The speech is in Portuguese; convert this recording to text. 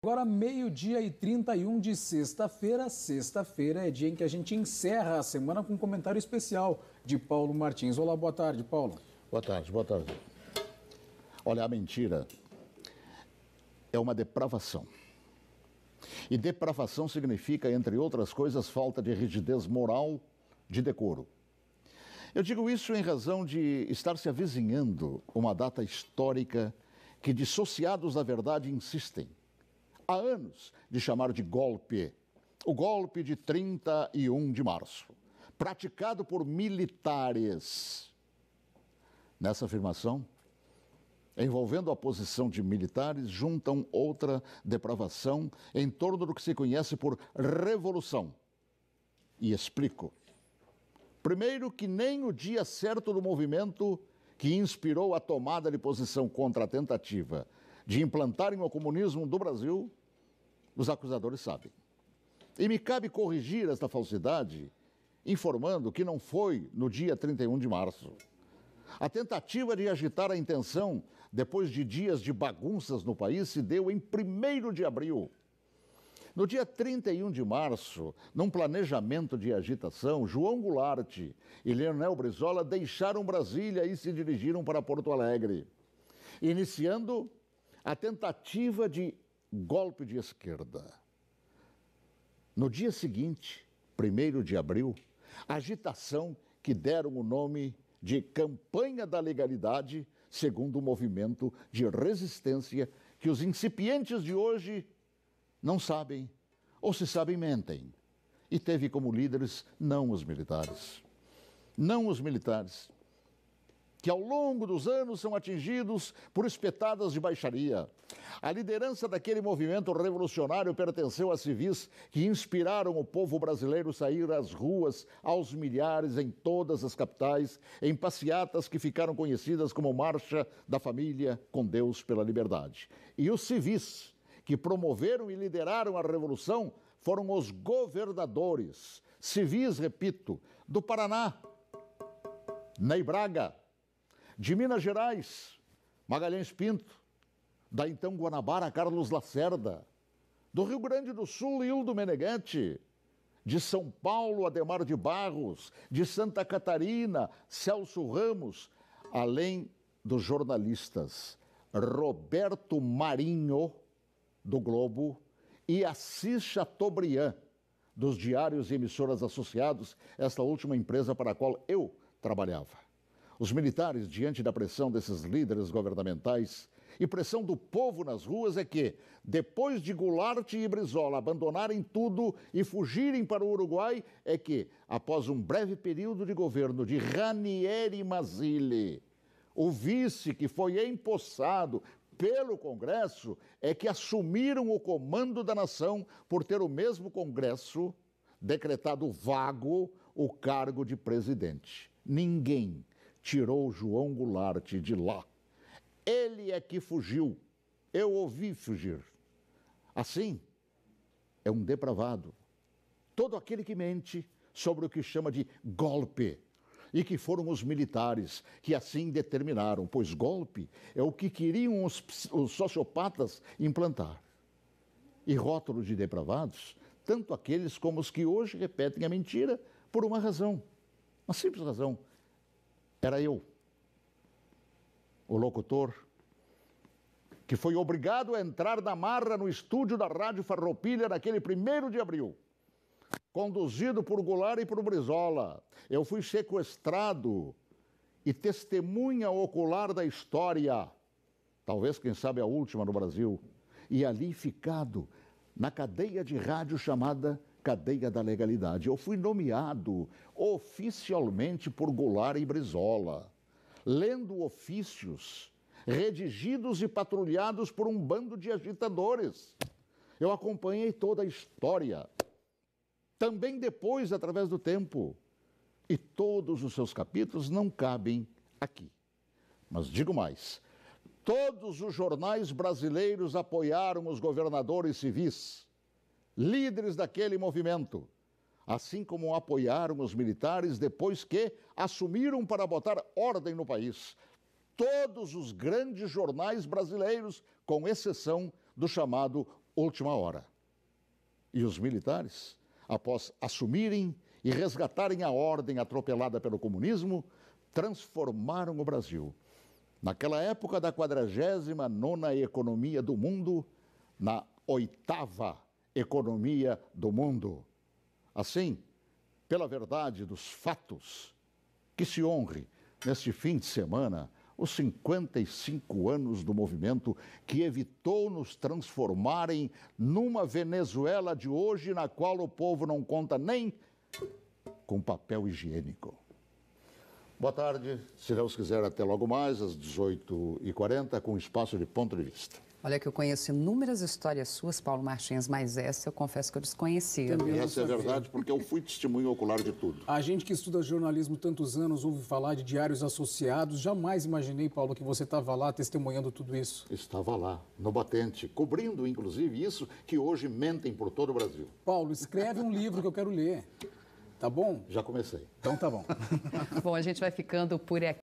Agora, meio-dia e 31 de sexta-feira. Sexta-feira é dia em que a gente encerra a semana com um comentário especial de Paulo Martins. Olá, boa tarde, Paulo. Boa tarde, boa tarde. Olha, a mentira é uma depravação. E depravação significa, entre outras coisas, falta de rigidez moral, de decoro. Eu digo isso em razão de estar se avizinhando uma data histórica que dissociados da verdade insistem há anos de chamar de golpe, o golpe de 31 de março, praticado por militares. Nessa afirmação, envolvendo a posição de militares, juntam outra depravação em torno do que se conhece por revolução. E explico. Primeiro, que nem o dia certo do movimento que inspirou a tomada de posição contra a tentativa de implantarem o comunismo do Brasil, os acusadores sabem. E me cabe corrigir esta falsidade, informando que não foi no dia 31 de março. A tentativa de agitar a intenção, depois de dias de bagunças no país, se deu em 1º de abril. No dia 31 de março, num planejamento de agitação, João Goulart e Leonel Brizola deixaram Brasília e se dirigiram para Porto Alegre, iniciando a tentativa de golpe de esquerda. No dia seguinte, 1º de abril, agitação que deram o nome de Campanha da Legalidade, segundo o movimento de resistência que os incipientes de hoje não sabem, ou se sabem, mentem. E teve como líderes não os militares. Não os militares, que ao longo dos anos são atingidos por espetadas de baixaria. A liderança daquele movimento revolucionário pertenceu a civis que inspiraram o povo brasileiro a sair às ruas aos milhares em todas as capitais, em passeatas que ficaram conhecidas como Marcha da Família com Deus pela Liberdade. E os civis que promoveram e lideraram a revolução foram os governadores, civis, repito, do Paraná, Ney Braga, de Minas Gerais, Magalhães Pinto, da então Guanabara, Carlos Lacerda, do Rio Grande do Sul, Hildo Meneghetti, de São Paulo, Adhemar de Barros, de Santa Catarina, Celso Ramos, além dos jornalistas Roberto Marinho, do Globo, e Assis Chateaubriand, dos diários e emissoras associados, esta última empresa para a qual eu trabalhava. Os militares, diante da pressão desses líderes governamentais e pressão do povo nas ruas, é que, depois de Goulart e Brizola abandonarem tudo e fugirem para o Uruguai, é que, após um breve período de governo de Ranieri Mazzilli, o vice que foi empossado pelo Congresso, é que assumiram o comando da nação por ter o mesmo Congresso decretado vago o cargo de presidente. Ninguém tirou João Goulart de lá. Ele é que fugiu. Eu ouvi fugir. Assim, é um depravado. Todo aquele que mente sobre o que chama de golpe. E que foram os militares que assim determinaram, pois golpe é o que queriam os sociopatas implantar. E rótulo de depravados, tanto aqueles como os que hoje repetem a mentira por uma razão, uma simples razão. Era eu, o locutor, que foi obrigado a entrar na marra no estúdio da Rádio Farroupilha naquele 1º de abril, conduzido por Goulart e por Brizola. Eu fui sequestrado e testemunha ocular da história, talvez, quem sabe, a última no Brasil, e ali ficado na cadeia de rádio chamada Cadeia da Legalidade. Eu fui nomeado oficialmente por Goulart e Brizola, lendo ofícios redigidos e patrulhados por um bando de agitadores. Eu acompanhei toda a história, também depois, através do tempo, e todos os seus capítulos não cabem aqui. Mas digo mais, todos os jornais brasileiros apoiaram os governadores civis, líderes daquele movimento, assim como apoiaram os militares depois que assumiram para botar ordem no país. Todos os grandes jornais brasileiros, com exceção do chamado última hora. E os militares, após assumirem e resgatarem a ordem atropelada pelo comunismo, transformaram o Brasil, naquela época da 49ª economia do mundo, na 8ª economia do mundo. Assim, pela verdade dos fatos, que se honre neste fim de semana os 55 anos do movimento que evitou nos transformarem numa Venezuela de hoje, na qual o povo não conta nem com papel higiênico. Boa tarde, se Deus quiser, até logo mais, às 18h40, com espaço de ponto de vista. Olha que eu conheço inúmeras histórias suas, Paulo Martins, mas essa eu confesso que eu desconhecia. E essa é verdade, porque eu fui testemunho ocular de tudo. A gente que estuda jornalismo tantos anos ouve falar de diários associados. Jamais imaginei, Paulo, que você estava lá testemunhando tudo isso. Estava lá, no batente, cobrindo, inclusive, isso que hoje mentem por todo o Brasil. Paulo, escreve um livro que eu quero ler. Tá bom? Já comecei. Então tá bom. Bom, a gente vai ficando por aqui.